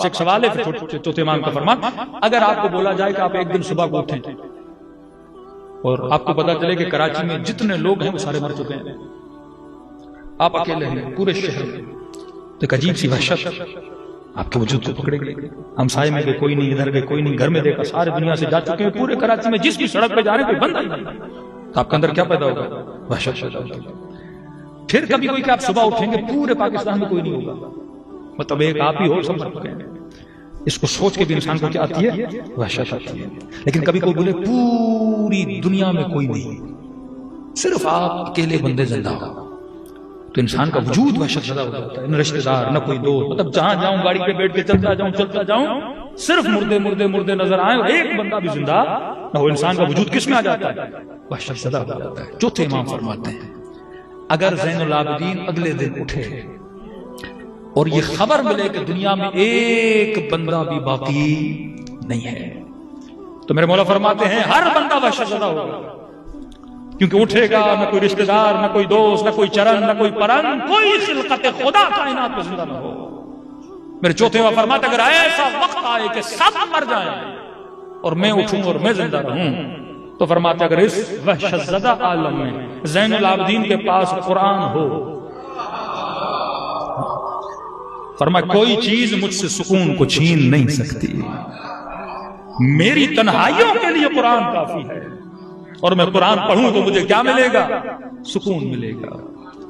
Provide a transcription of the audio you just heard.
آپ سے ایک سوال ہے چوتھے امام کا فرمان، اگر آپ کو بولا جائے کہ آپ ایک دن صبح کو اٹھیں اور آپ کو پتا چلے کہ کراچی میں جتنے لوگ ہیں وہ سارے مر چکے ہیں، آپ اکیلے ہیں پورے شہر میں، تو ایک عجیب سی وحشت آپ کے وجود کو پکڑے گی. ہمسائے میں کہ کوئی نہیں، ادھر کے کوئی نہیں، گھر میں دیکھا سارے دنیا سے جا چکے ہیں، پورے کراچی میں جس بھی سڑک پہ جا رہے ہیں کوئی بندہ نہیں، تو آپ کے اندر کیا پیدا ہوگا؟ وحشت پیدا ہوگی. پھر کبھی کوئی کہ آپ صبح اٹھیں گے پورے پاکستان میں کوئی نہیں ہوگا، مطلب ایک آپ ہی ہو سب مر چکے ہیں. اس کو سوچ کے بھی انسان کو کیا آتی ہے؟ وحشت آتی ہے. لیکن کبھی کوئی بولے پوری دنیا میں کوئی نہیں، صرف آپ اکیلے بندے زندہ ہو، تو انسان کا وجود وحشت زدہ ہو جاتا ہے. نہ رشتہ دار، نہ کوئی دوست، مطلب جہاں جاؤں گاڑی پہ بیٹھ کے چلتا جاؤں صرف مردے مردے مردے نظر آئیں اور ایک بندہ بھی زندہ نہ ہو. انسان کا وجود کس میں آ جاتا ہے؟ وحشت زدہ ہو جاتا ہے. چوتھے امام فرماتے ہیں اگر زین العابدین اگلے دن اٹھے اور یہ خبر ملے کہ دنیا میں ایک بندہ بھی باقی نہیں ہے، تو میرے مولا فرماتے ہیں ہر بندہ وحشت زدہ ہوگا، کیونکہ اٹھے گا نہ کوئی رشتہ دار، نہ کوئی دوست، نہ کوئی چرن، نہ کوئی پرن، کوئی خلقت خدا کائنات میں زندہ نہ ہو. میرے چوتھے امام فرماتے اگر ایسا وقت آئے کہ سب مر جائیں اور میں اٹھوں اور میں زندہ رہوں، تو فرماتے اگر اس وحشت زدہ عالم میں زین العابدین کے پاس قرآن ہو، فرمایا کوئی چیز مجھ سے سکون کو چھین نہیں سکتی، میری تنہائیوں کے لیے قرآن کافی ہے، اور میں قرآن پڑھوں تو مجھے کیا ملے گا؟ سکون ملے گا.